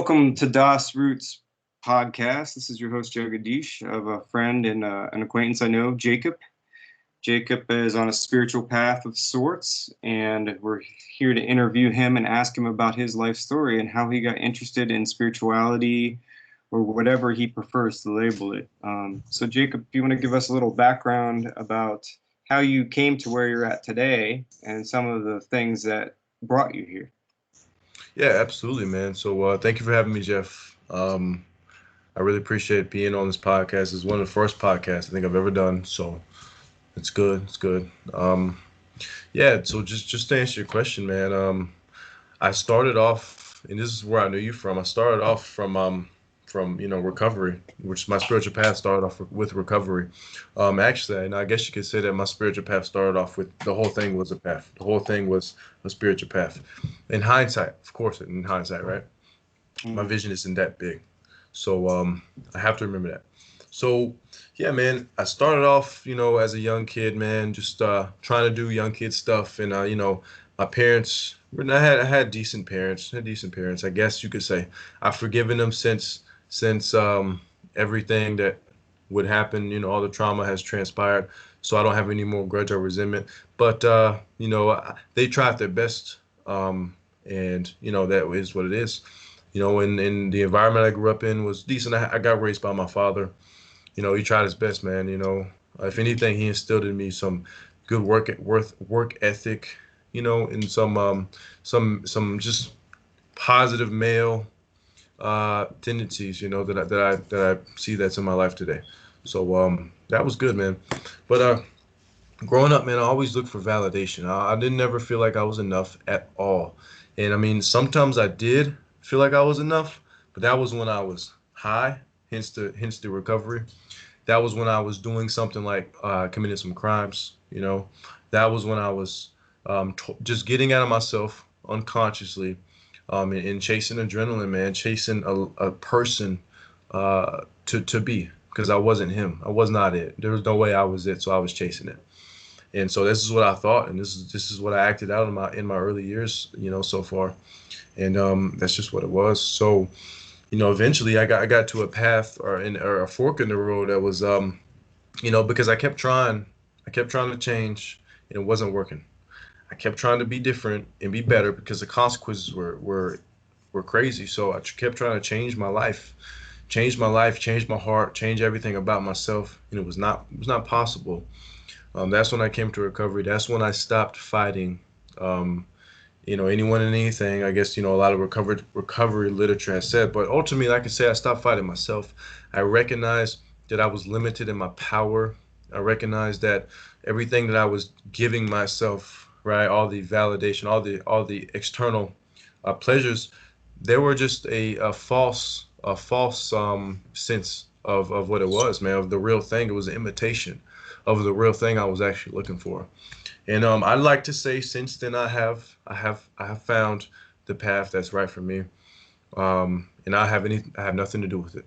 Welcome to Dasroots podcast. This is your host, Jagadish. I have a friend and an acquaintance I know, Jacob. Jacob is on a spiritual path of sorts, and we're here to interview him and ask him about his life story and how he got interested in spirituality or whatever he prefers to label it. So, Jacob, if you want to give us a little background about how you came to where you're at today and some of the things that brought you here. Yeah, absolutely, man. So thank you for having me, Jeff. I really appreciate being on this podcast. It's one of the first podcasts I think I've ever done, so it's good. It's good. Yeah. So just to answer your question, man. I started off, and this is where I knew you from. I started off from recovery, which my spiritual path started off with recovery. Actually, and I guess you could say that my spiritual path started off with the whole thing was a path. The whole thing was a spiritual path. In hindsight, of course, in hindsight, right? My Mm. vision isn't that big, so I have to remember that. So yeah, man, I started off, as a young kid, man, just trying to do young kid stuff, and my parents. I had decent parents. Had decent parents, I guess you could say. I've forgiven them since everything that would happen. All the trauma has transpired, so I don't have any more grudge or resentment. But they tried their best, and that is what it is. And the environment I grew up in was decent. I got raised by my father. He tried his best, man. If anything, he instilled in me some good work ethic. And some just positive male tendencies. That I see that's in my life today. So that was good, man. But growing up, man, I always looked for validation. I didn't ever feel like I was enough at all. And I mean, sometimes I did feel like I was enough, but that was when I was high, hence the recovery. That was when I was doing something like committing some crimes. That was when I was just getting out of myself unconsciously, and chasing adrenaline, man, chasing a person to be, because I wasn't him. I was not it. There was no way I was it, so I was chasing it. And so this is what I thought, and this is what I acted out in my early years, so far. And that's just what it was. So eventually I got to a path or a fork in the road that was because I kept trying to change, and it wasn't working. I kept trying to be different and be better because the consequences were crazy. So I kept trying to change my life, change my heart, change everything about myself, and it was not possible. That's when I came to recovery. That's when I stopped fighting. Um, anyone and anything. I guess a lot of recovery literature has said, but ultimately, like I say, I stopped fighting myself. I recognized that I was limited in my power. I recognized that everything that I was giving myself, right, all the validation, all the external pleasures, they were just a false sense of what it was, man, of the real thing. It was an imitation of the real thing I was actually looking for. And I'd like to say since then I have found the path that's right for me. And I have nothing to do with it.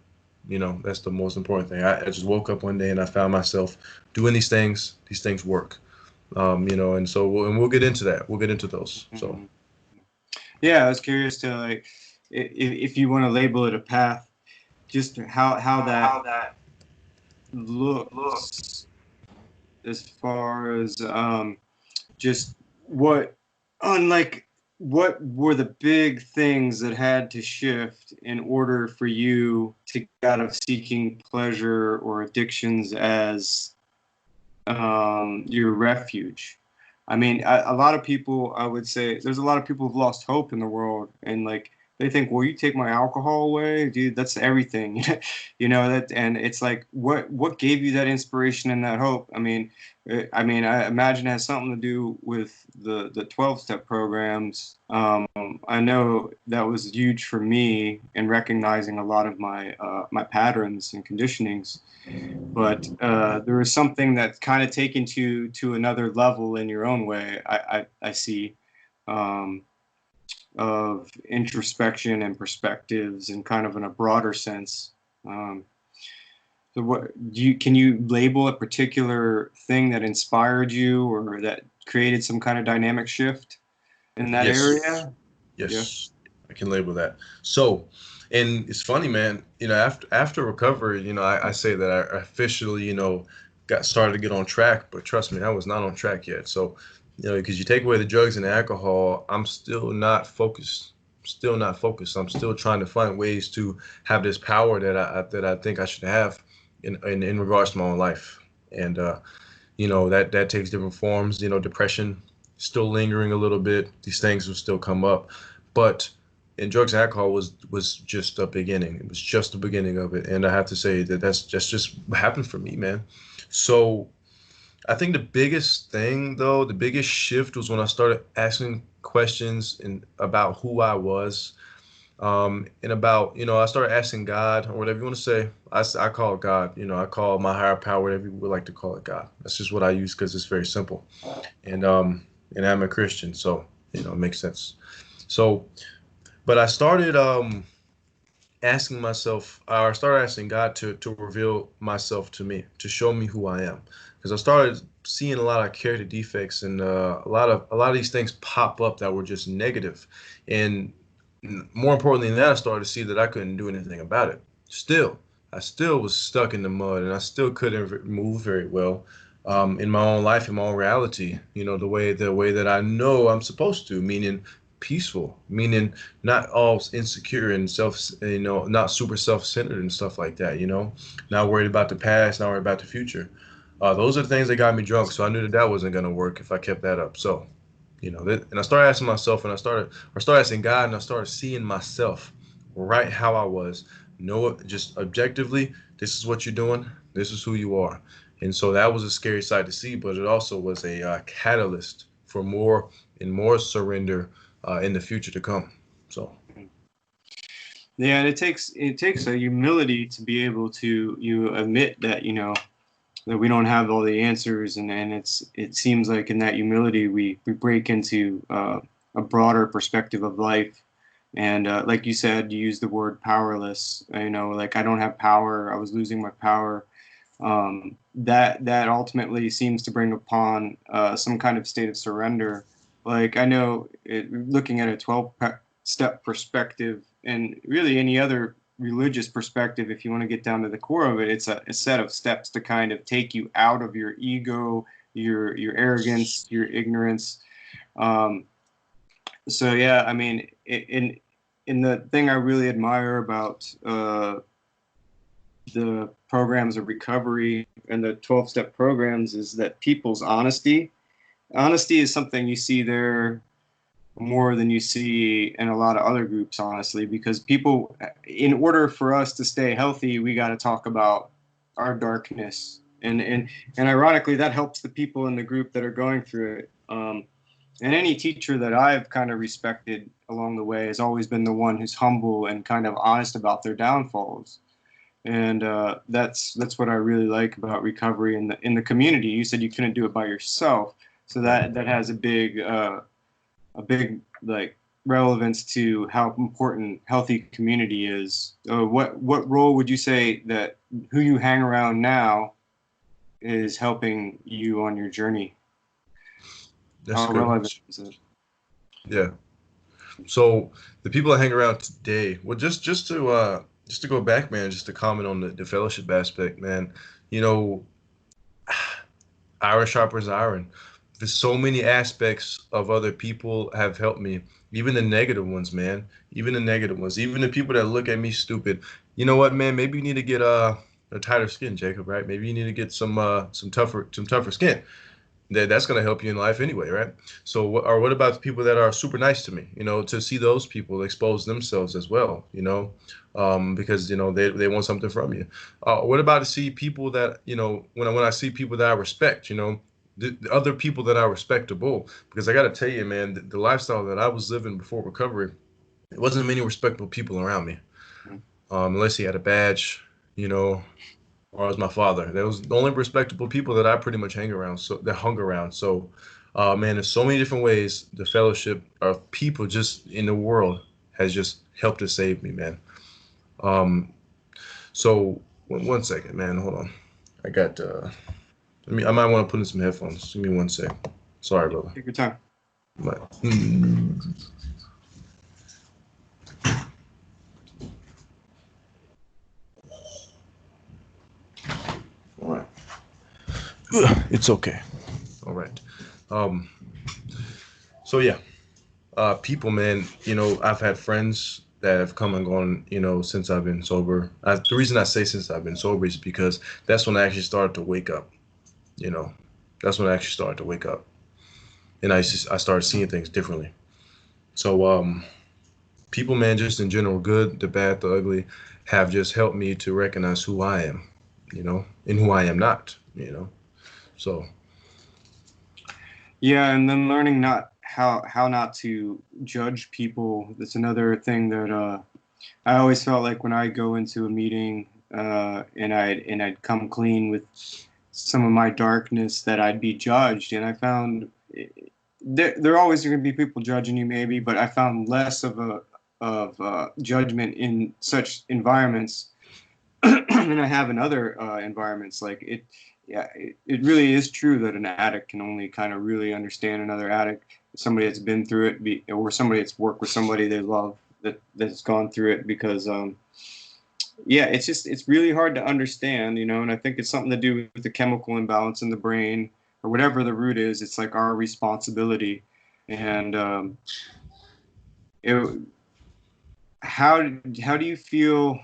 That's the most important thing. I just woke up one day and I found myself doing these things. These things work. And so we'll get into that. We'll get into those. So Mhm. Yeah, I was curious to like if you want to label it a path, just how that looks as far as just what unlike what were the big things that had to shift in order for you to get out of seeking pleasure or addictions as your refuge. I mean, a lot of people, I would say, there's a lot of people who've lost hope in the world, and like they think, well, you take my alcohol away, dude, that's everything, that, and it's like, what gave you that inspiration and that hope? I imagine it has something to do with the 12-step programs. I know that was huge for me in recognizing a lot of my patterns and conditionings, but there is something that's kind of taken to another level in your own way. I see, um, of introspection and perspectives, and kind of in a broader sense. Um, so, can you label a particular thing that inspired you or that created some kind of dynamic shift in that yes, area? Yeah. yes, I can label that. So, and it's funny, man. You know, after recovery, you know, I say that I officially, you know, got started to get on track. But trust me, I was not on track yet. So, you know, because you take away the drugs and the alcohol, I'm still not focused. Still not focused. I'm still trying to find ways to have this power that I think I should have in regards to my own life. And you know, that takes different forms. You know, depression still lingering a little bit. These things will still come up, but and drugs and alcohol was just a beginning. It was just the beginning of it, and I have to say that that's just what happened for me, man. So I think the biggest thing, though, the biggest shift was when I started asking questions and about who I was, and about, you know, I started asking God or whatever you want to say. I call it God, you know, I call my higher power, whatever you would like to call it, God. That's just what I use because it's very simple, and and I'm a Christian, so you know, it makes sense. So, but I started asking myself, or I started asking God to reveal myself to me, to show me who I am, because I started seeing a lot of character defects and a lot of these things pop up that were just negative, and more importantly than that, I started to see that I couldn't do anything about it. Still, I still was stuck in the mud, and I still couldn't move very well. In my own life, in my own reality, you know, the way that I know I'm supposed to, meaning peaceful, meaning not all insecure and you know, not super self-centered and stuff like that, you know, not worried about the past, not worried about the future. Those are the things that got me drunk. So I knew that that wasn't going to work if I kept that up. So, you know, and I started asking myself, and I started asking God, and I started seeing myself right how I was. Know it just objectively. This is what you're doing. This is who you are. And so that was a scary sight to see, but it also was a catalyst for more and more surrender in the future to come. So Yeah, and it takes a humility to be able to you admit that, you know, that we don't have all the answers, and it seems like in that humility we break into a broader perspective of life. And like you said, you used the word powerless. You know, like I don't have power. I was losing my power. That ultimately seems to bring upon some kind of state of surrender. Like I know, looking at a 12-step perspective, and really any other religious perspective, if you want to get down to the core of it, it's a set of steps to kind of take you out of your ego, your arrogance, your ignorance. Um, so yeah, I mean, in the thing I really admire about the programs of recovery and the 12-step programs is that people's honesty. Honesty is something you see there more than you see in a lot of other groups, honestly, because people, in order for us to stay healthy, we got to talk about our darkness. And ironically, that helps the people in the group that are going through it. And any teacher that I've kind of respected along the way has always been the one who's humble and kind of honest about their downfalls. And that's what I really like about recovery in the community. You said you couldn't do it by yourself, so that has a big like relevance to how important healthy community is. What role would you say that who you hang around now is helping you on your journey? that's How good. relevant is it? Yeah. So the people I hang around today, well, just to go back, man, just to comment on the fellowship aspect, man. You know, iron sharpens iron. There's so many aspects of other people have helped me, even the negative ones, man. Even the negative ones, even the people that look at me stupid. You know what, man? Maybe you need to get a tighter skin, Jacob. Right? Maybe you need to get some tougher skin. That's going to help you in life anyway, right? So, or what about the people that are super nice to me? You know, to see those people expose themselves as well, you know, because you know they want something from you. What about to see people that you know when I see people that I respect, you know, the other people that are respectable? Because I got to tell you, man, the lifestyle that I was living before recovery, it wasn't many respectable people around me, unless he had a badge, you know, or as my father. That was the only respectable people that I pretty much hang around. So that hung around. So, man, there's so many different ways the fellowship of people just in the world has just helped to save me, man. Um, so one second, man. Hold on. I got. I might want to put in some headphones. Give me one sec. Sorry, brother. Take your time. But, It's okay. All right. Um, so yeah, people, man, I've had friends that have come and gone, since I've been sober. The reason I say since I've been sober is because that's when I actually started to wake up, you know, that's when I actually started to wake up, and I started seeing things differently. So, people, man, just in general, good, the bad, the ugly, have just helped me to recognize who I am, and who I am not, So, Yeah, and then learning not how not to judge people. That's another thing that I always felt like when I go into a meeting and I'd come clean with some of my darkness, that I'd be judged. And I found there are always going to be people judging you, maybe, but I found less of judgment in such environments than I have in other environments. Like yeah, it really is true that an addict can only kind of really understand another addict, somebody that's been through it, or somebody that's worked with somebody they love that's gone through it, because yeah, it's really hard to understand, and I think it's something to do with the chemical imbalance in the brain, or whatever the root is. It's like our responsibility. And it, how do you feel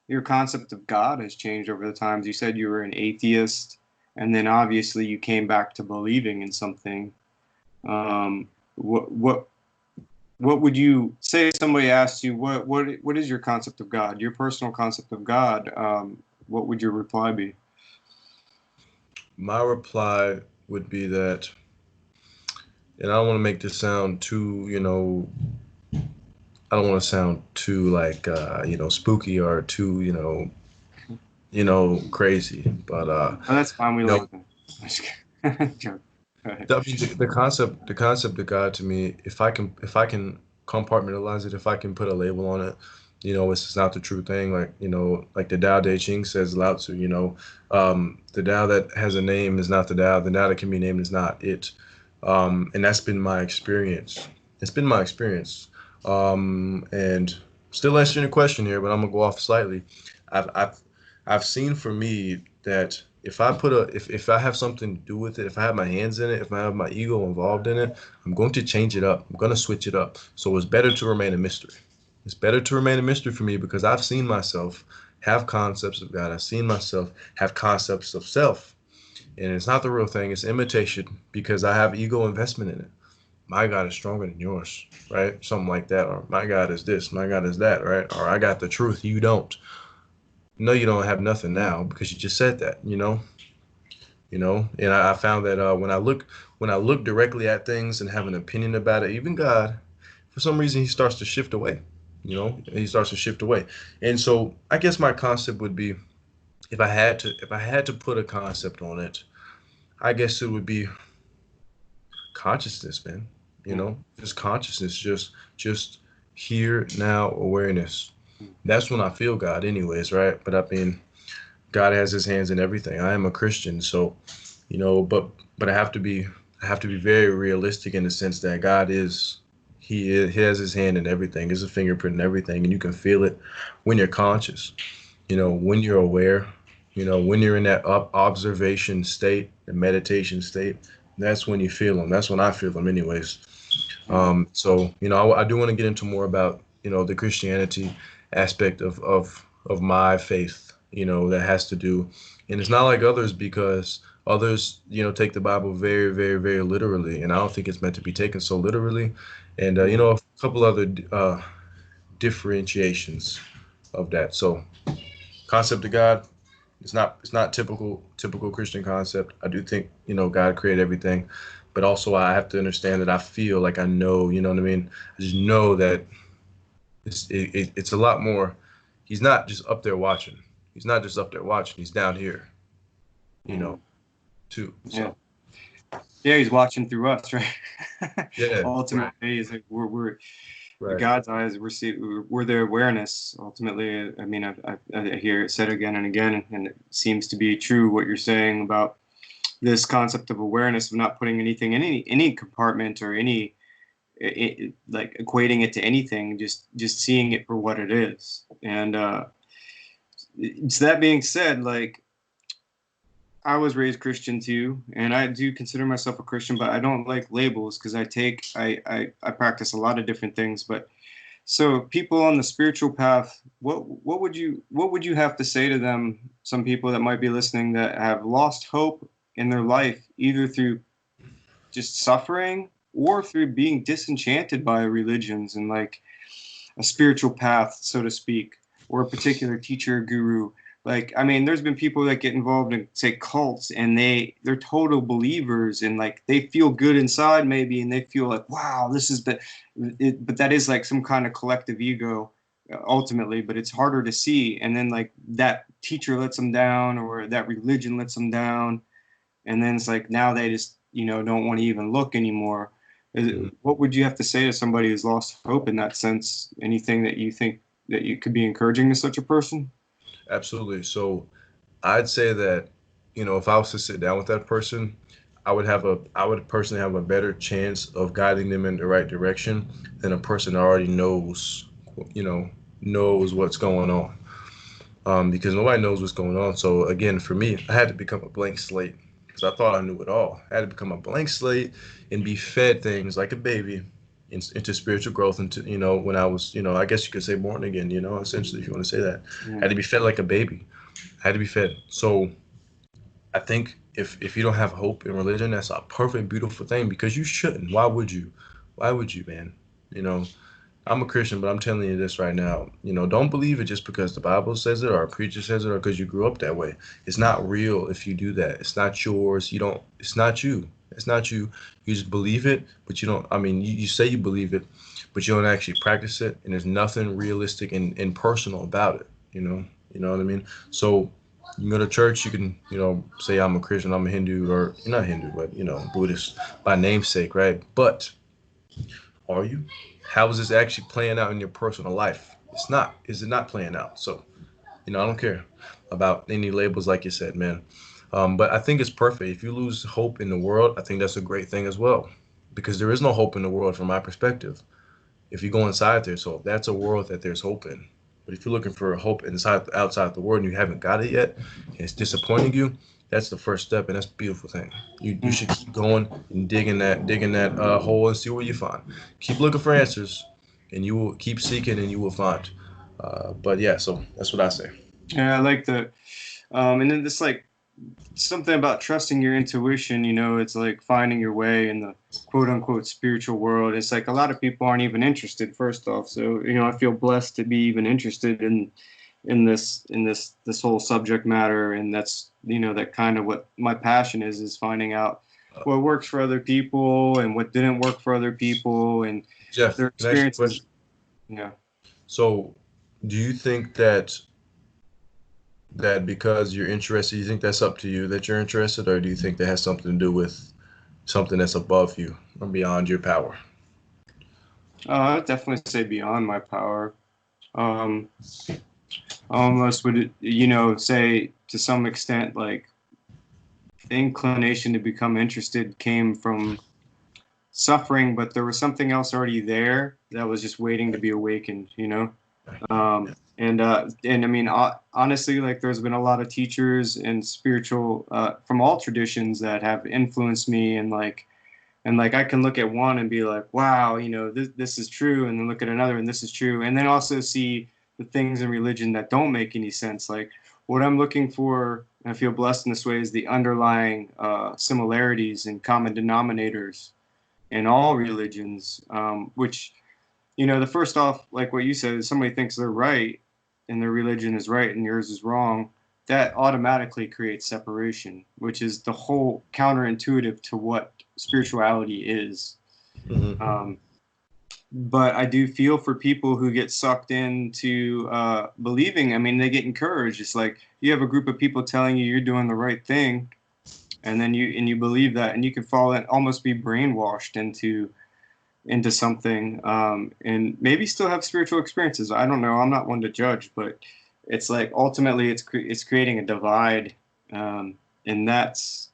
your concept of God has changed over the times? You said you were an atheist, and then obviously you came back to believing in something. What would you say if somebody asked you what is your concept of God, your personal concept of God? What would your reply be? my reply would be that, and I don't want to make this sound too, I don't want to sound too like spooky or too crazy, but Oh, that's fine. We you know like that. Joke. Go ahead. I mean, the concept of God to me, if I can compartmentalize it, if I can put a label on it, it's just not the true thing. Like, like the Tao Te Ching says, Lao Tzu, the Tao that has a name is not the Tao. The Tao that can be named is not it. And that's been my experience. It's been my experience. And still answering the question here, but I'm gonna go off slightly. I've I've I've seen for me that if I have something to do with it, if I have my hands in it, if I have my ego involved in it, I'm going to change it up. I'm going to switch it up. So it's better to remain a mystery. It's better to remain a mystery for me because I've seen myself have concepts of God. I've seen myself have concepts of self. And it's not the real thing. It's imitation because I have ego investment in it. My God is stronger than yours, right? Something like that. Or my God is this, my God is that, right? Or I got the truth, you don't. No, you don't have nothing now because you just said that, And I found that when I look directly at things and have an opinion about it, even God, for some reason he starts to shift away. He starts to shift away. And so I guess my concept would be, if I had to put a concept on it, I guess it would be consciousness, man. Yeah. Just consciousness, just here now awareness. That's when I feel God anyways, right? But I mean, God has his hands in everything. I am a Christian, so but I have to be very realistic in the sense that God is he has his hand in everything. There's a fingerprint in everything, and you can feel it when you're conscious. When you're aware. When you're in that observation state, the meditation state. That's when you feel them. That's when I feel them, anyways. So I do want to get into more about the Christianity aspect of my faith. That has to do, and it's not like others because others take the Bible very, very, very literally, and I don't think it's meant to be taken so literally. And Yeah. a couple other differentiations of that. So concept of God. It's not typical Christian concept. I do think God created everything, but also I have to understand that I feel like I know, you know what I mean. I just know that it's a lot more. He's not just up there watching. He's not just up there watching. He's down here, you Yeah. know, too. Yeah. So Yeah, he's watching through us, right? yeah, right, Ultimately, is like we're in right. God's eyes. We're the awareness. Ultimately, I mean, I hear it said again and again, and it seems to be true what you're saying about this concept of awareness, of not putting anything in any compartment, or like equating it to anything, just seeing it for what it is. And so that being said, like, I was raised Christian too, and I do consider myself a Christian, but I don't like labels because I practice a lot of different things. But so people on the spiritual path, what would you have to say to them? Some people that might be listening that have lost hope in their life, either through just suffering or through being disenchanted by religions and like a spiritual path, so to speak, or a particular teacher or guru. Like, I mean, there's been people that get involved in, say, cults, and they're total believers, and like they feel good inside, maybe, and they feel like, wow, this is but that is like some kind of collective ego, ultimately. But it's harder to see, and then like that teacher lets them down, or that religion lets them down, and then it's like now they just don't want to even look anymore. Mhm. What would you have to say to somebody who's lost hope in that sense? Anything that you think that you could be encouraging to such a person? Absolutely. So I'd say that, if I was to sit down with that person, I would personally have a better chance of guiding them in the right direction than a person that already you know, knows what's going on. Because nobody knows what's going on. So again, for me, I had to become a blank slate because I thought I knew it all. I had to become a blank slate and be fed things like a baby into spiritual growth. Into when I was, I guess you could say born again. Essentially, if you want to say that, I Yeah. had to be fed like a baby. I had to be fed. So I think if you don't have hope in religion, that's a perfect, beautiful thing because you shouldn't. Why would you? Why would you, man? You know, I'm a Christian, but I'm telling you this right now. Don't believe it just because the Bible says it or a preacher says it or because you grew up that way. It's not real if you do that. It's not yours. You don't. It's not you. It's not you. You just believe it, but you don't. I mean, you say you believe it, but you don't actually practice it, and there's nothing realistic and personal about it. You know what I mean. So you go to church, you can say I'm a Christian, I'm a Hindu, or you're not Hindu, but Buddhist by namesake, right? But are you? How is this actually playing out in your personal life? It's not. Is it not playing out? So, I don't care about any labels, like you said, man. But I think it's perfect. If you lose hope in the world, I think that's a great thing as well, because there is no hope in the world from my perspective. If you go inside there, so that's a world that there's hope in. But if you're looking for hope outside the world, and you haven't got it yet, and it's disappointing you, that's the first step, and that's a beautiful thing. You should Mm. keep going and digging that hole and see what you find. Keep looking for answers, and you will keep seeking, and you will find. But yeah, so that's what I say. Yeah, I like that. And then this like something about trusting your intuition. It's like finding your way in the quote unquote spiritual world. It's like a lot of people aren't even interested. First off, so I feel blessed to be even interested in this whole subject matter, and that's that kind of what my passion is finding out what works for other people and what didn't work for other people and Jeff, their can I ask you a experiences. question? Yeah. So, do you think that because you're interested, you think that's up to you that you're interested, or do you think that has something to do with something that's above you or beyond your power? I'd definitely say beyond my power. um I almost would say to some extent like the inclination to become interested came from suffering, but there was something else already there that was just waiting to be awakened. And I mean, honestly, like there's been a lot of teachers and spiritual from all traditions that have influenced me, and like I can look at one and be like, wow, this is true, and then look at another and this is true, and then also see the things in religion that don't make any sense. Like what I'm looking for, and I feel blessed in this way, is the underlying similarities and common denominators in all religions, which the first off, like what you said, if somebody thinks they're right and their religion is right and yours is wrong, that automatically creates separation, which is the whole counterintuitive to what spirituality is. Hmm. Um, but I do feel for people who get sucked into believing. I mean, they get encouraged. It's like you have a group of people telling you you're doing the right thing, and then you believe that, and you can fall and almost be brainwashed into something, and maybe still have spiritual experiences. I don't know. I'm not one to judge, but it's like ultimately it's creating a divide, and that's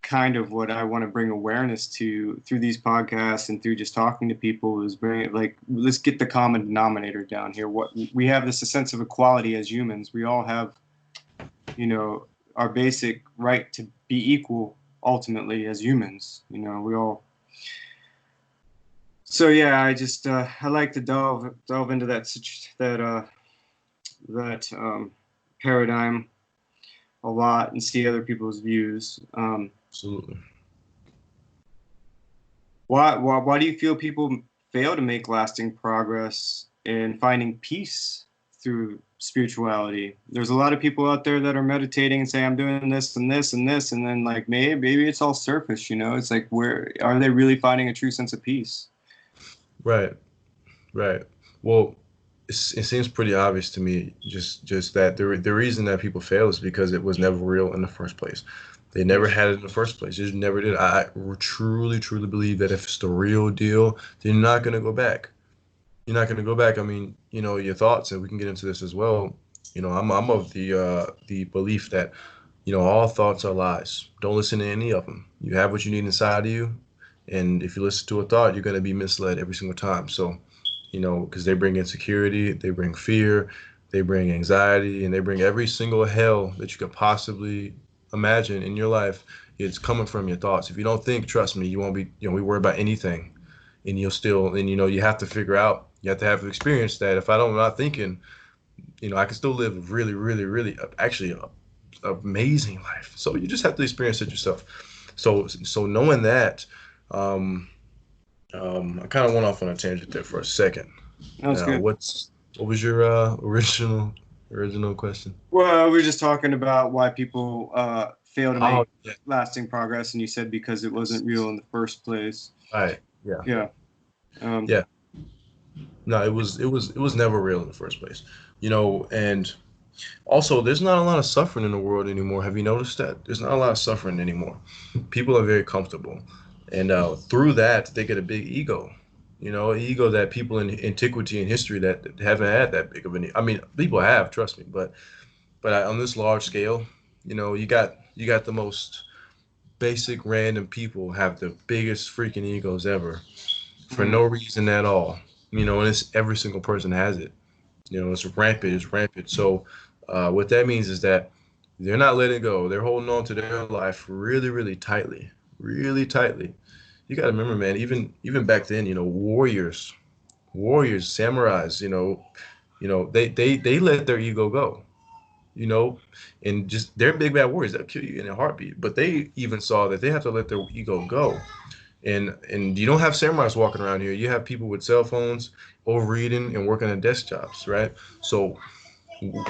kind of what I want to bring awareness to through these podcasts and through just talking to people is bring it like let's get the common denominator down here. What we have this a sense of equality as humans. We all have you know our basic right to be equal ultimately as humans. You know, we all. So yeah, I like to delve into that paradigm a lot and see other people's views. Absolutely. Why do you feel people fail to make lasting progress in finding peace through spirituality? There's a lot of people out there that are meditating and say, I'm doing this and this and this, and then like maybe it's all surface, you know? It's like, where are they really finding a true sense of peace? Right. Right. Well, it seems pretty obvious to me. Just that the reason that people fail is because it was never real in the first place. They never had it in the first place. They just never did. I truly, truly believe that if it's the real deal, then you're not gonna go back. You're not gonna go back. I mean, your thoughts, and we can get into this as well. I'm of the belief that all thoughts are lies. Don't listen to any of them. You have what you need inside of you, and if you listen to a thought, you're gonna be misled every single time. So because they bring insecurity, they bring fear, they bring anxiety, and they bring every single hell that you could possibly imagine in your life. It's coming from your thoughts. If you don't think, trust me, you won't be worried about anything, and you have to figure out, you have to have the experience that if I'm not thinking, I can still live a really, really, really, actually, amazing life. So you just have to experience it yourself. So knowing that, um, I kind of went off on a tangent there for a second. That was Now, good. what was your original question? Well, we were just talking about why people fail to Oh, make lasting progress, and you said because it wasn't real in the first place. right. Yeah. Yeah. Um, Yeah. No, it was never real in the first place. And also there's not a lot of suffering in the world anymore. Have you noticed that? There's not a lot of suffering anymore. People are very comfortable. And through that they get a big ego. Ego that people in antiquity and history that haven't had that big of an I mean, people have, trust me, but on this large scale, you got the most basic random people have the biggest freaking egos ever for mm, no reason at all. And it's every single person has it. It's rampant. It's rampant. So what that means is that they're not letting go. They're holding on to their life really, really tightly, really tightly. You got to remember, man. Even back then, warriors, samurais. They let their ego go. You know, and just they're big bad warriors that kill you in a heartbeat. But they even saw that they have to let their ego go. And you don't have samurais walking around here. You have people with cell phones, overeating, and working at desk jobs, right? So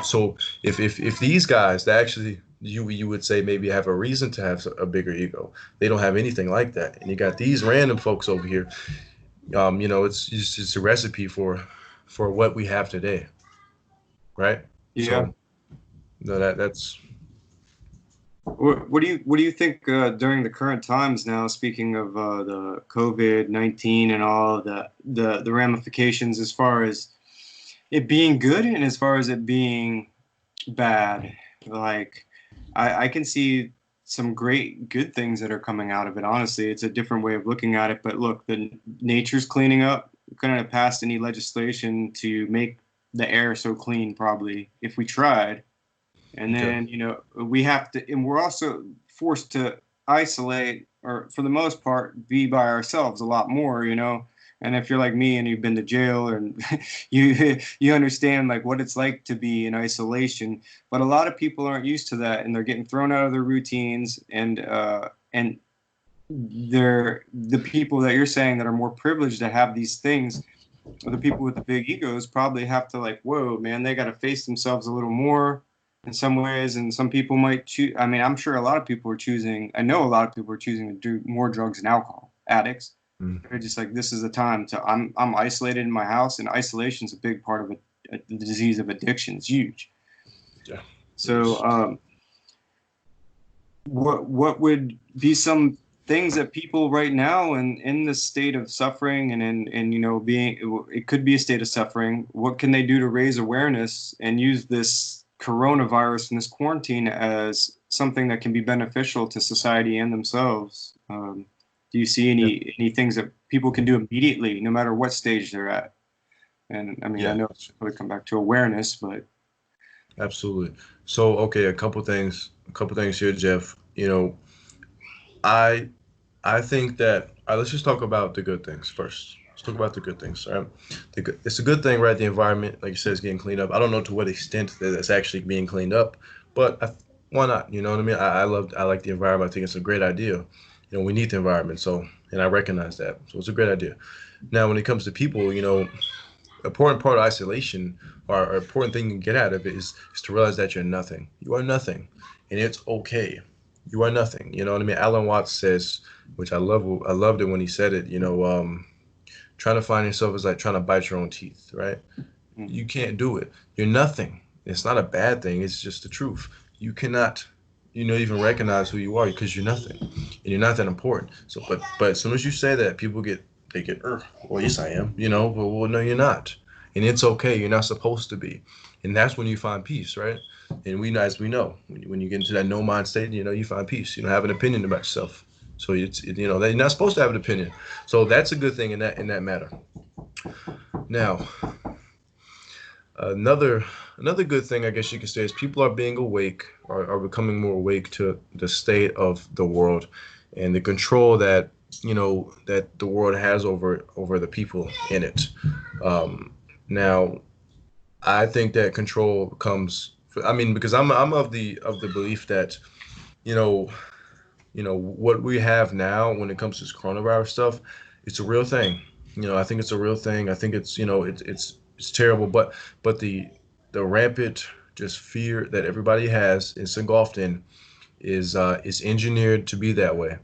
so if these guys that actually you would say maybe have a reason to have a bigger ego, they don't have anything like that, and you got these random folks over here. It's a recipe for what we have today, right? yeah. So no, that's What do you think during the current times now? Speaking of the COVID-19 and all of the ramifications, as far as it being good and as far as it being bad, like I can see some great good things that are coming out of it. Honestly, it's a different way of looking at it. But look, the nature's cleaning up. We couldn't have passed any legislation to make the air so clean, probably, if we tried. And okay. then, we have to, and we're also forced to isolate, or for the most part, be by ourselves a lot more. And if you're like me and you've been to jail, and you understand like what it's like to be in isolation. But a lot of people aren't used to that, and they're getting thrown out of their routines, and they're the people that you're saying that are more privileged to have these things. Or the people with the big egos probably have to, like, whoa, man, they got to face themselves a little more in some ways. And some people might choose. I mean, I'm sure a lot of people are choosing. I know a lot of people are choosing to do more drugs and alcohol. Addicts. Mm, They're just like, this is the time to. I'm isolated in my house, and isolation is a big part of it. The disease of addiction is huge. yeah, it So, is. what would be some things that people right now in this state of suffering, and being, it could be a state of suffering, what can they do to raise awareness and use this coronavirus and this quarantine as something that can be beneficial to society and themselves? Do you see Yeah, any things that people can do immediately, no matter what stage they're at? And I mean, I yeah. know it's probably come back to awareness, but Absolutely. So, okay, a couple things. couple things here, Jeff. I I think that let's just talk about the good things first. Let's talk about the good things. All right, it's a good thing, right? The environment, like you said, is getting cleaned up. I don't know to what extent that it's actually being cleaned up, but why not? You know what I mean? I like the environment. I think it's a great idea. We need the environment, so and I recognize that. So it's a great idea. Now, when it comes to people, important part of isolation or important thing you can get out of it is to realize that you're nothing. You are nothing, and it's okay. You are nothing. You know what I mean? Alan Watts says, which I love. I loved it when he said it. Trying to find yourself is like trying to bite your own teeth, right? Mm. You can't do it. You're nothing. It's not a bad thing. It's just the truth. You cannot, even recognize who you are because you're nothing, and you're not that important. So, but as soon as you say that, people get, well, yes, I am. But well, no, you're not, and it's okay. You're not supposed to be, and that's when you find peace, right? And as we know, when you get into that no mind state, you find peace. You don't have an opinion about yourself. So that you're not supposed to have an opinion. So that's a good thing in that matter. Now, Another another good thing I guess you could say is people are being awake or are becoming more awake to the state of the world and the control that the world has over the people in it. Um, Now, I think that control comes. I mean, because I'm of the belief that you know what we have now when it comes to this coronavirus stuff, it's a real thing. I think it's a real thing. I think it's terrible, but the rampant just fear that everybody has is engulfed in is engineered to be that way,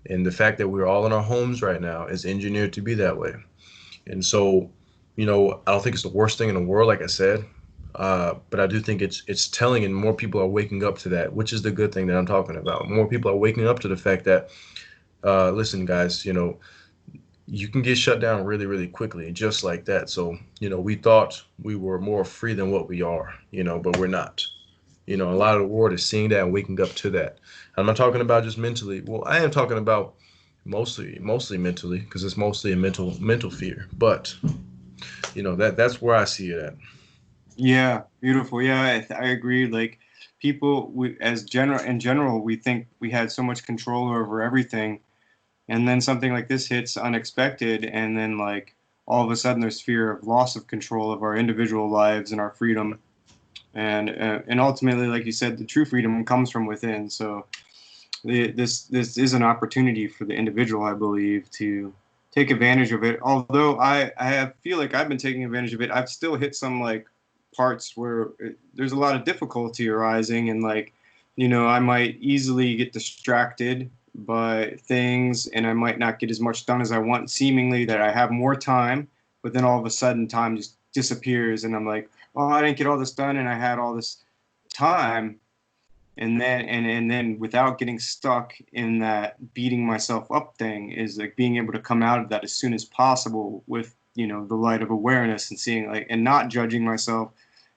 and the fact that we're all in our homes right now is engineered to be that way. And so, I don't think it's the worst thing in the world, like I said, but I do think it's telling, and more people are waking up to that, which is the good thing that I'm talking about. More people are waking up to the fact that, listen, guys, you can get shut down really, really quickly, just like that. So, we thought we were more free than what we are, but we're not. A lot of the world is seeing that and waking up to that. I'm not talking about just mentally. Well, I am talking about mostly mentally, because it's mostly a mental fear. But that's where I see it at. Yeah, beautiful. Yeah, I agree. Like people, in general, we think we had so much control over everything, and then something like this hits unexpected, and then like all of a sudden there's fear of loss of control of our individual lives and our freedom, and ultimately, like you said, the true freedom comes from within. So this is an opportunity for the individual, I believe, to take advantage of it. Although feel like I've been taking advantage of it, I've still hit some like parts where there's a lot of difficulty arising, and like I might easily get distracted by things, and I might not get as much done as I want. Seemingly that I have more time, but then all of a sudden time just disappears, and I'm like, oh, I didn't get all this done, and I had all this time, and then without getting stuck in that beating myself up thing is like being able to come out of that as soon as possible with the light of awareness and seeing like and not judging myself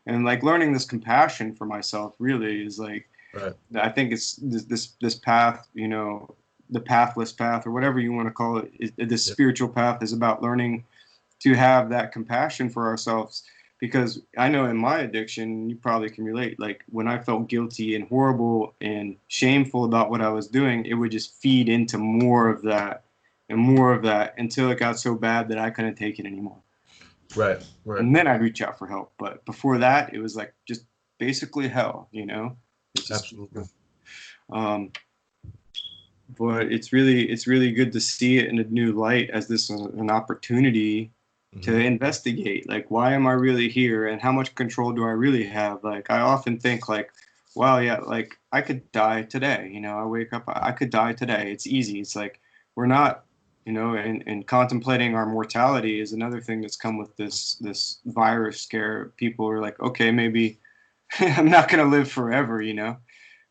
and like learning this compassion for myself really is like Right. I think it's this path, the pathless path or whatever you want to call it, this Yep. spiritual path is about learning to have that compassion for ourselves. Because I know in my addiction, you probably can relate, like when I felt guilty and horrible and shameful about what I was doing, it would just feed into more of that and more of that until it got so bad that I couldn't take it anymore. Right. Right. And then I'd reach out for help. But before that, it was like just basically hell. It's just, Absolutely. um, but it's really good to see it in a new light as this an opportunity to Hmm. investigate, like, why am I really here and how much control do I really have? Like I often think like, wow, yeah, like I could die today. I wake up, I could die today. It's easy. It's like we're not, and contemplating our mortality is another thing that's come with this virus scare. People are like, okay, maybe I'm not going to live forever. Yeah.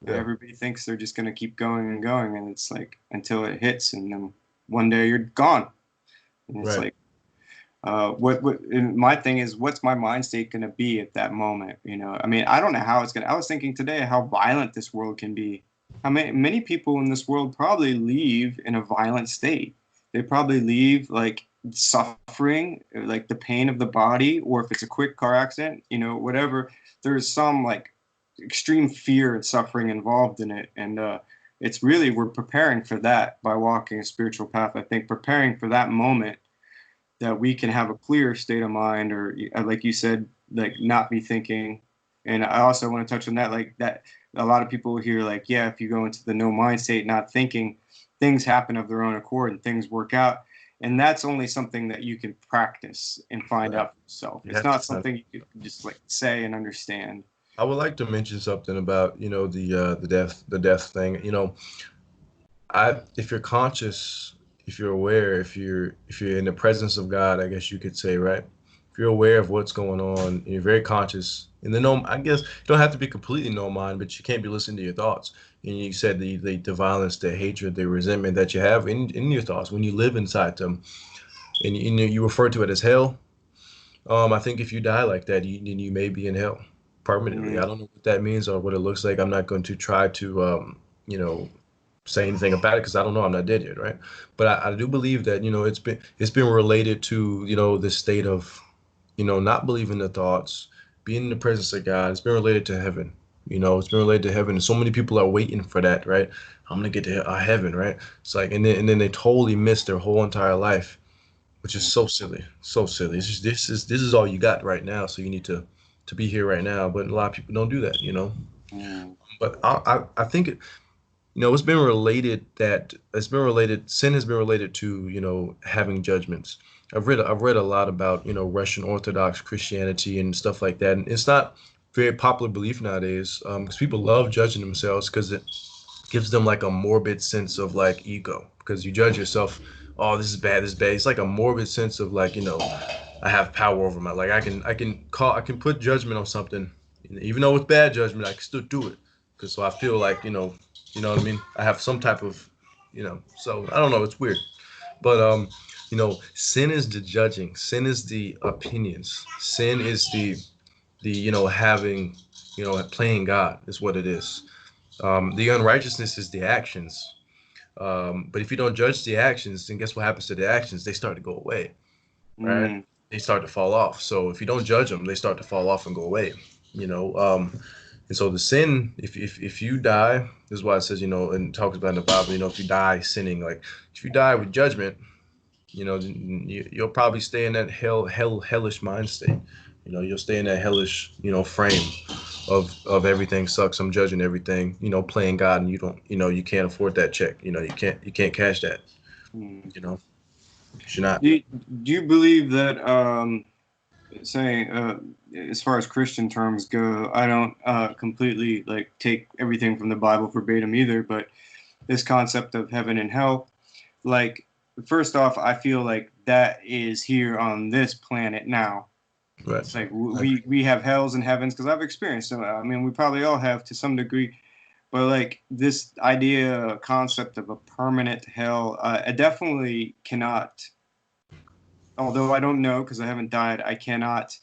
Everybody thinks they're just going to keep going and going, and it's like until it hits, and then one day you're gone. And it's Right. like, what and my thing is, what's my mind state going to be at that moment? I mean, I don't know how it's going to. I was thinking today how violent this world can be. How many people in this world probably leave in a violent state? They probably leave like suffering, like the pain of the body, or if it's a quick car accident, whatever. There's some like extreme fear and suffering involved in it. And it's really, we're preparing for that by walking a spiritual path. I think preparing for that moment that we can have a clear state of mind, or like you said, like not be thinking. And I also want to touch on that, like that a lot of people hear like, yeah, if you go into the no mind state, not thinking, things happen of their own accord and things work out. And that's only something that you can practice and find Right. out for yourself. You It's have to not find. something you can just like say and understand. I would like to mention something about, the death thing. I if you're conscious, if you're aware, if you're in the presence of God, I guess you could say, right? If you're aware of what's going on, and you're very conscious, and then no, I guess you don't have to be completely no mind, but you can't be listening to your thoughts. And you said the violence, the hatred, the resentment that you have in your thoughts when you live inside them, and you refer to it as hell. I think if you die like that, you may be in hell permanently. I Mm, don't know what that means or what it looks like. I'm not going to try to, you know, say anything about it because I don't know. I'm not dead yet, right? But I do believe that it's been related to the state of not believing the thoughts, being in the presence of God. It's been related to heaven. It's been related to heaven, and so many people are waiting for that, right? I'm gonna get to heaven, right? It's like, and then they totally miss their whole entire life, which is so silly, so silly. It's just, this is all you got right now, so you need to be here right now. But a lot of people don't do that. mm, But I think it's been related that sin has been related to having judgments. I've read a lot about Russian Orthodox Christianity and stuff like that, and it's not very popular belief nowadays because people love judging themselves because it gives them like a morbid sense of like ego because you judge yourself. Oh, this is bad, this is bad. It's like a morbid sense of like I have power over my, like I can put judgment on something, even though it's bad judgment, I can still do it because so I feel like what I mean. I have some type of so I don't know. It's weird, but sin is the judging. Sin is the opinions. Sin is the having playing God is what it is. The unrighteousness is the actions. But if you don't judge the actions, then guess what happens to the actions? They start to go away, right? mm, They start to fall off. So if you don't judge them, they start to fall off and go away. You know, um, and so the sin, if you die, this is why it says, and it talks about in the Bible, if you die sinning, like if you die with judgment, you'll probably stay in that hellish mind state. You'll stay in that hellish, frame of everything sucks. I'm judging everything, playing God, and you don't, you can't afford that check. You can't cash that. mm. You know, you should not. Do you believe that saying as far as Christian terms go, I don't completely like take everything from the Bible verbatim either, but this concept of heaven and hell, like first off, I feel like that is here on this planet now. Right. It's like I agree. we have hells and heavens because I've experienced them. I mean, we probably all have to some degree, but like this idea concept of a permanent hell, I definitely cannot. Although I don't know because I haven't died, I cannot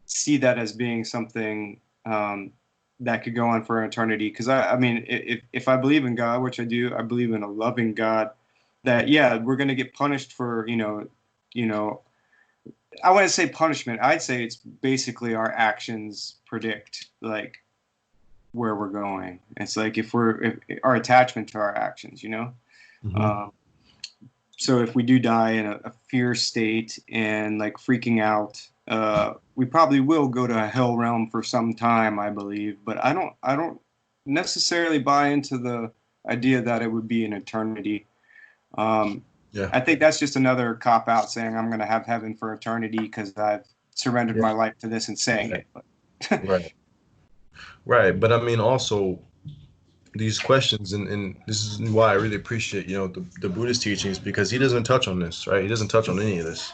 see that as being something that could go on for eternity. Because I mean, if I believe in God, which I do, I believe in a loving God. That yeah, we're gonna get punished for you know. I wouldn't say punishment. I'd say it's basically our actions predict like where we're going. It's like if our attachment to our actions. Hmm. Um, so if we do die in a fear state and like freaking out, we probably will go to a hell realm for some time, I believe. But I don't necessarily buy into the idea that it would be an eternity. Um, Yeah. I think that's just another cop out saying I'm going to have heaven for eternity because I've surrendered Yeah. my life to this and saying Right. it. But Right. Right. But I mean, also these questions, and this is why I really appreciate, the Buddhist teachings because he doesn't touch on this, right? He doesn't touch on any of this.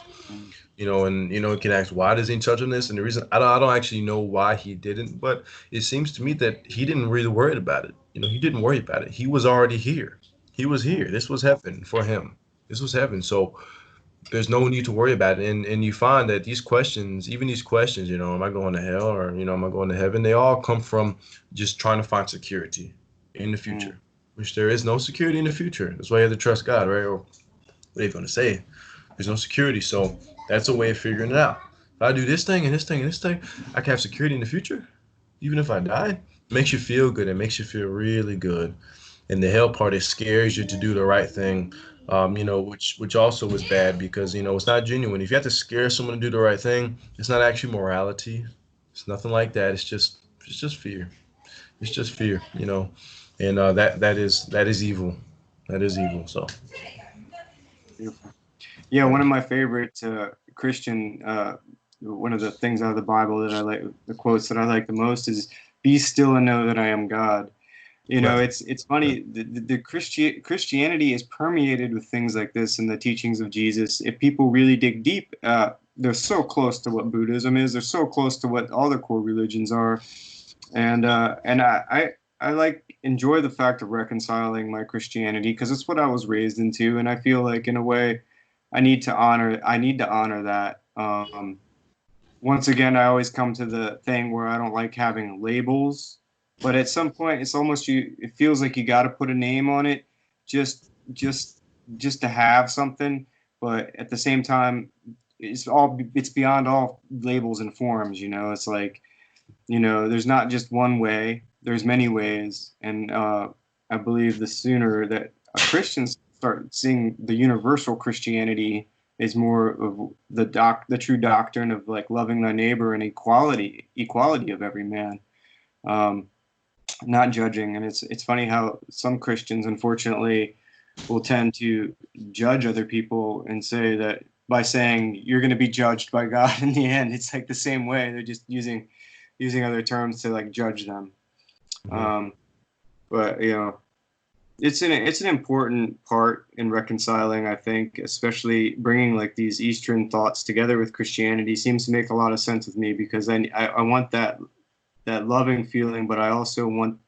And you can ask why does he touch on this, and the reason I don't actually know why he didn't, but it seems to me that he didn't really worry about it. He didn't worry about it. He was already here. He was here. This was heaven for him. This was heaven. So there's no need to worry about it. And you find that these questions, even these questions, am I going to hell or am I going to heaven? They all come from just trying to find security in the mm, future, which there is no security in the future. That's why you have to trust God, right? Or what are you going to say? There's no security. So that's a way of figuring it out. If I do this thing and this thing and this thing, I can have security in the future, even if I die. makes you feel good. It makes you feel really good. And the hell part, it scares you to do the right thing. Which also is bad because it's not genuine. If you have to scare someone to do the right thing, it's not actually morality. It's nothing like that. It's just fear. It's just fear. And that is evil. That is evil. So Beautiful. Yeah, one of my favorite Christian, one of the things out of the Bible that I like, the quotes that I like the most is "Be still and know that I am God." right. It's funny. The Christianity is permeated with things like this in the teachings of Jesus. If people really dig deep, they're so close to what Buddhism is. They're so close to what all the core religions are. And I like enjoy the fact of reconciling my Christianity because it's what I was raised into, and I feel like in a way I need to honor that. Once again, I always come to the thing where I don't like having labels, but at some point, it's almost it feels like you got to put a name on it, just just just to have something. But at the same time, it's beyond all labels and forms. It's like there's not just one way. There's many ways, and I believe the sooner that Christians start seeing the universal Christianity is more of the true doctrine of like loving thy neighbor and equality of every man, um, not judging. And it's funny how some Christians, unfortunately, will tend to judge other people and say that by saying you're going to be judged by God in the end, it's like the same way. They're just using other terms to like judge them. Hmm. Um, but it's an important part in reconciling. I think, especially bringing like these Eastern thoughts together with Christianity seems to make a lot of sense with me because I want that loving feeling, but I also want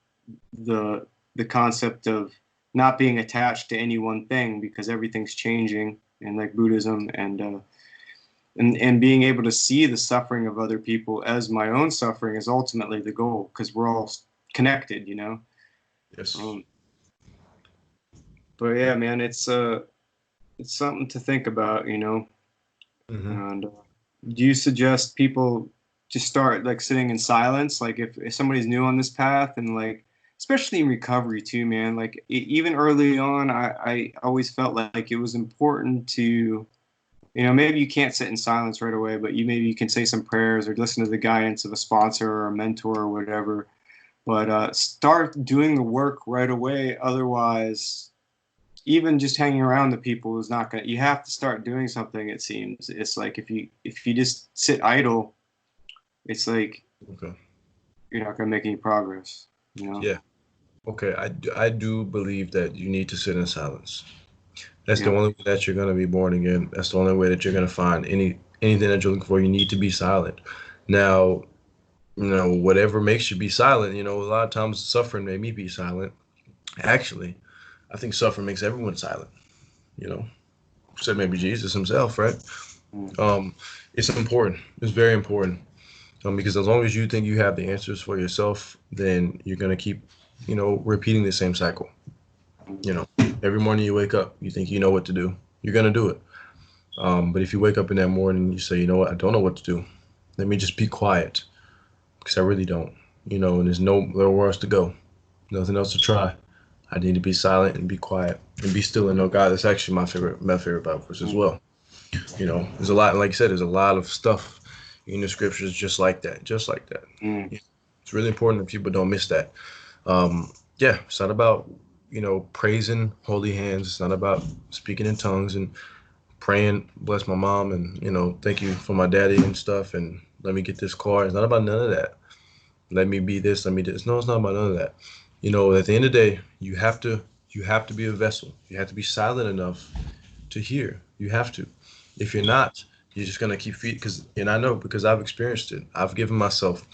the concept of not being attached to any one thing because everything's changing and like Buddhism and being able to see the suffering of other people as my own suffering is ultimately the goal because we're all connected. Yes. Um, but yeah, man, it's something to think about. Hmm. And do you suggest people just start like sitting in silence, like if somebody's new on this path and like especially in recovery too, man, like even early on, I always felt like it was important to maybe you can't sit in silence right away, but maybe you can say some prayers or listen to the guidance of a sponsor or a mentor or whatever. But start doing the work right away. Otherwise, even just hanging around the people is not gonna. You have to start doing something. It seems it's like if you just sit idle, it's like Okay. you're not gonna make any progress. You know? Yeah. Okay. I do believe that you need to sit in silence. That's the Yeah. only way that you're gonna be born again. That's the only way that you're gonna find anything that you're looking for. You need to be silent. Now, whatever makes you be silent. A lot of times suffering made me be silent. Actually, I think suffering makes everyone silent. You know, said maybe Jesus himself, right? Mm. Um, it's important. It's very important. Because as long as you think you have the answers for yourself, then you're gonna keep, repeating the same cycle. You know, every morning you wake up, you think you know what to do. You're gonna do it. But if you wake up in that morning and you say, you know what, I don't know what to do. Let me just be quiet because I really don't. And there's nowhere else to go, nothing else to try. I need to be silent and be quiet and be still and know God. That's actually my favorite Bible verse as Mm. well. There's a lot, like you said, there's a lot of stuff in the scriptures just like that, just like that. Mm. It's really important that people don't miss that. Yeah, it's not about praising holy hands. It's not about speaking in tongues and praying, bless my mom, and thank you for my daddy and stuff, and let me get this car. It's not about none of that. Let me be this, let me do this. No, it's not about none of that. At the end of the day, you have to be a vessel. You have to be silent enough to hear. You have to. If you're not, you're just gonna keep feeding. And I know because I've experienced it. I've given myself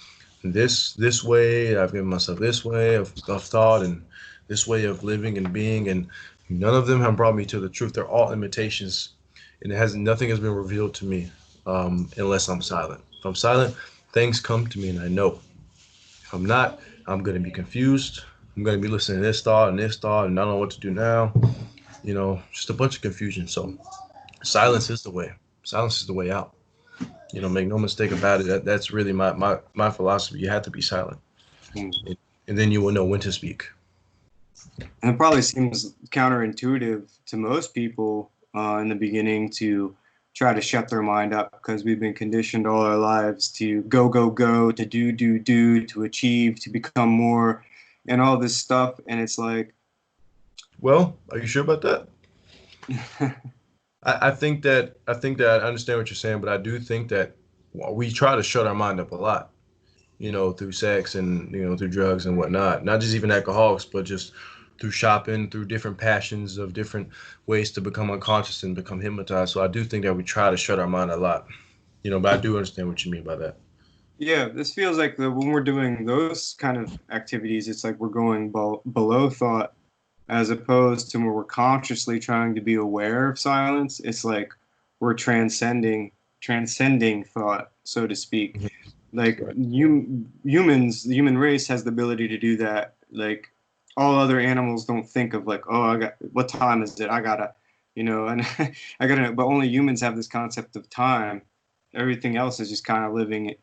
this way. I've given myself this way of thought and this way of living and being, and none of them have brought me to the truth. They're all imitations, and nothing has been revealed to me unless I'm silent. If I'm silent, things come to me, and I know. If I'm not, I'm gonna be confused. I'm gonna be listening to this thought, and I don't know what to do now. Just a bunch of confusion. So silence is the way. Silence is the way out. Make no mistake about it. That's really my philosophy. You have to be silent. Mm. and then you will know when to speak. And it probably seems counterintuitive to most people in the beginning to try to shut their mind up because we've been conditioned all our lives to go, go, go, to do, to achieve, to become more, and all this stuff. And it's like, Well, are you sure about that? I think that I understand what you're saying, but I do think that we try to shut our mind up a lot, through sex and through drugs and whatnot. Not just even alcoholics, but just through shopping, through different passions of different ways to become unconscious and become hypnotized. So I do think that we try to shut our mind a lot, but I do understand what you mean by that. yeah, this feels like when we're doing those kind of activities, it's like we're going below thought as opposed to where we're consciously trying to be aware of silence. It's like we're transcending thought, so to speak. Mhm. Like Right. humans, the human race has the ability to do that. Like all other animals don't think of like, oh, I got, what time is it? I gotta, and I gotta. But only humans have this concept of time. Everything else is just kind of living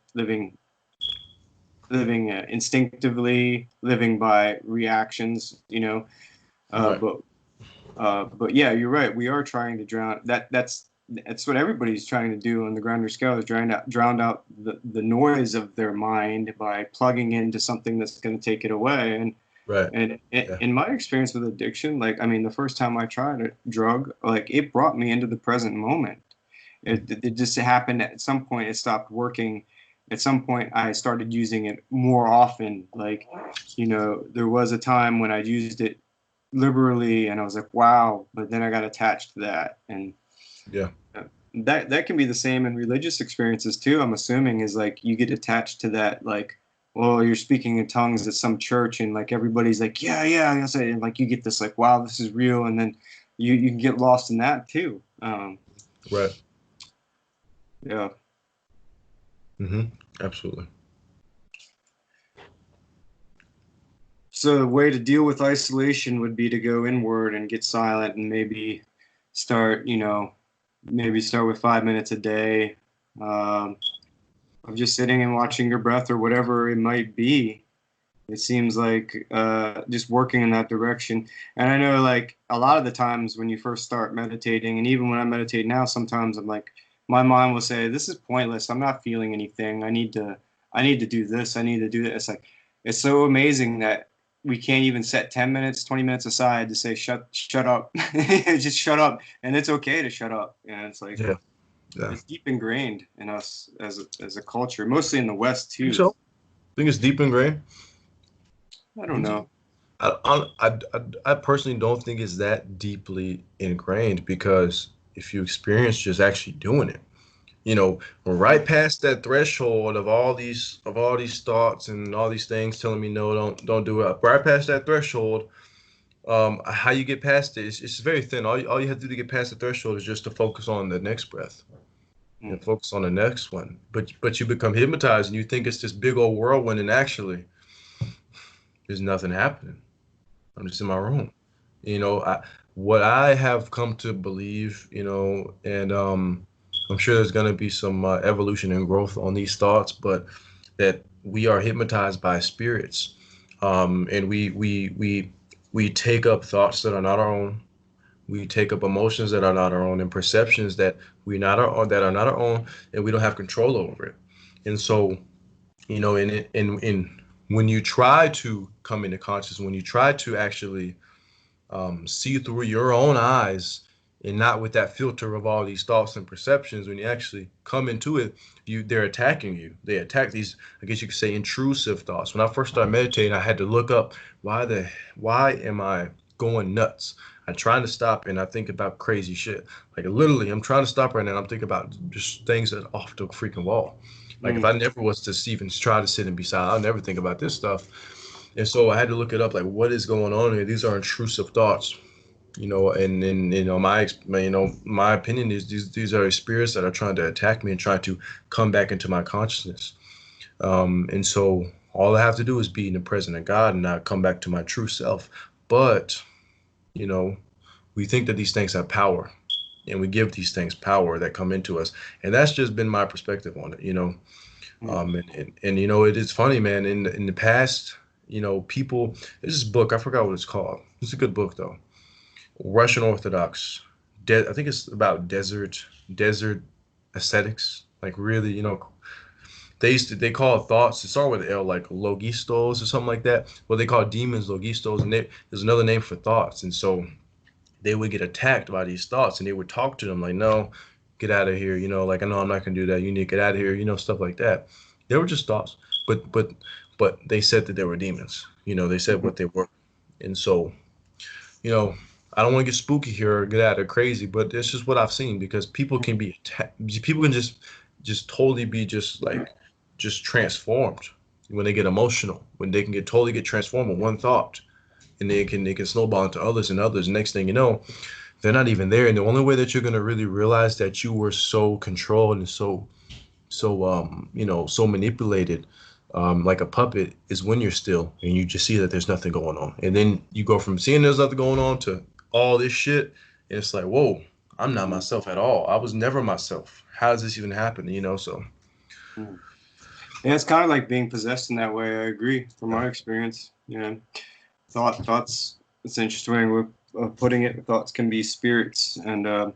instinctively, living by reactions. Right. But but yeah, you're right. We are trying to drown that. That's what everybody's trying to do on the grander scale is drown out the noise of their mind by plugging into something that's going to take it away. Right. And Yeah. in my experience with addiction, like I mean, the first time I tried a drug, like it brought me into the present moment. It just happened at some point. It stopped working. At some point, I started using it more often. Like, there was a time when I used it liberally and I was like, wow, but then I got attached to that. And Yeah. uh, that can be the same in religious experiences too. I'm assuming is like you get attached to that, like, well, you're speaking in tongues at some church and like everybody's like, yeah, yeah, I say, and like you get this like, wow, this is real, and then you can get lost in that too. Right. Yeah. Hmm. Absolutely. So the way to deal with isolation would be to go inward and get silent and maybe start, maybe start with 5 minutes a day. Um, of just sitting and watching your breath or whatever it might be. It seems like just working in that direction. And I know like a lot of the times when you first start meditating, and even when I meditate now, sometimes I'm like, my mind will say, "This is pointless. I'm not feeling anything. I need to do this. I need to do this." It's like, it's so amazing that we can't even set 10 minutes, 20 minutes aside to say, shut up, just shut up. And it's okay to shut up. And it's like, Yeah. Yeah. it's deep ingrained in us as a culture, mostly in the West Think too. so? Think it's deep ingrained? I don't know. I personally don't think it's that deeply ingrained because if you experience just actually doing it, we're right past that threshold of all these thoughts and all these things telling me no, don't do it. Right past that threshold, how you get past it, it's very thin. All you have to do to get past the threshold is just to focus on the next breath Mm. and focus on the next one. But you become hypnotized and you think it's this big old whirlwind, and actually, there's nothing happening. I'm just in my room. What I have come to believe, and I'm sure there's going to be some evolution and growth on these thoughts, but that we are hypnotized by spirits, and we take up thoughts that are not our own. We take up emotions that are not our own and perceptions that are not our own, and we don't have control over it. And so, in when you try to come into consciousness, when you try to actually see through your own eyes and not with that filter of all these thoughts and perceptions, when you actually come into it, they're attacking you. They attack these, I guess you could say, intrusive thoughts. When I first started meditating, I had to look up why am I going nuts? I'm trying to stop and I think about crazy shit. Like literally, I'm trying to stop right now. I'm thinking about just things that are off the freaking wall. Like if Mm. I never was to even try to sit and be silent, I'll never think about this stuff. And so I had to look it up, like what is going on here? These are intrusive thoughts, and my opinion is these are spirits that are trying to attack me and trying to come back into my consciousness. And so all I have to do is be in the presence of God and not come back to my true self. But you know, we think that these things have power, and we give these things power that come into us, and that's just been my perspective on it. Mm. And it is funny, man. In the past, people. There's this book, I forgot what it's called. It's a good book though. Russian Orthodox. I think it's about desert ascetics. Like really, they call it thoughts. It started with L, like logistos or something like that. Well, they call demons logistos, and there's another name for thoughts. And so they would get attacked by these thoughts, and they would talk to them like, "No, get out of here." Like, "I know I'm not gonna do that. You need to get out of here." Stuff like that. They were just thoughts, but they said that they were demons. They said what they were, and so you know, I don't want to get spooky here or get out of crazy, but it's just what I've seen because people can be people can just totally be just transformed when they get emotional, when they can totally get transformed with one thought, and they can snowball into others and others. Next thing you know, they're not even there, and the only way that you're gonna really realize that you were so controlled and so manipulated, like a puppet, is when you're still and you just see that there's nothing going on, and then you go from seeing there's nothing going on to all this shit, and it's like, whoa, I'm not myself at all. I was never myself. How does this even happen? So Yeah, it's kind of like being possessed in that way. I agree from my experience. Thoughts. It's an interesting way of putting it. Thoughts can be spirits, and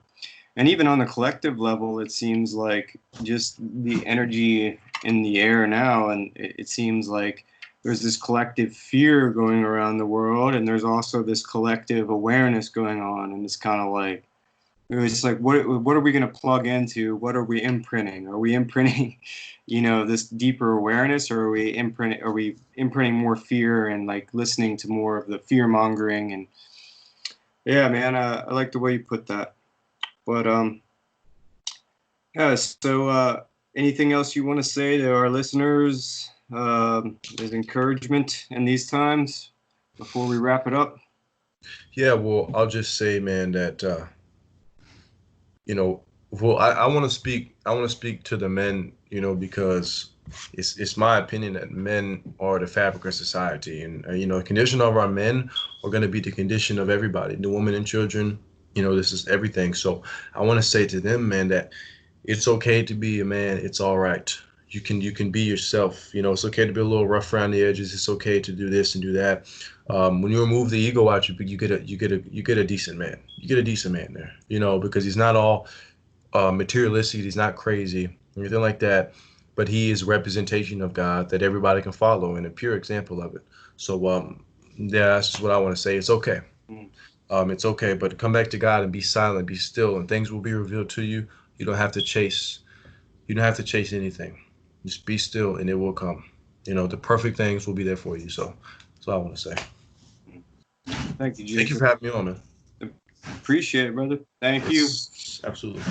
even on the collective level, it seems like just the energy in the air now, and it seems like there's this collective fear going around the world, and there's also this collective awareness going on, and it's kind of like what are we going to plug into? What are we imprinting? Are we imprinting, this deeper awareness, or are we imprinting more fear and like listening to more of the fear mongering? And yeah, man, I like the way you put that. But yeah. So anything else you want to say to our listeners as encouragement in these times before we wrap it up? yeah, well, I'll just say, man, that well, I want to speak to the men, because it's my opinion that men are the fabric of society, and the condition of our men are going to be the condition of everybody, the women and children. This is everything. So I want to say to them, man, that it's okay to be a man. It's all right. You can be yourself. It's okay to be a little rough around the edges. It's okay to do this and do that. When you remove the ego out, you get a decent man. You get a decent man there. Because he's not all materialistic. He's not crazy, anything like that. But he is a representation of God that everybody can follow and a pure example of it. So yeah, that's just what I want to say. It's okay. Mm. It's okay, but come back to God and be silent, be still, and things will be revealed to you. You don't have to chase. You don't have to chase anything. Just be still, and it will come. The perfect things will be there for you. So that's all I want to say. Thank you, Thank you Jacob. for having me on, man. Appreciate it, brother. Thank you. Yes, absolutely.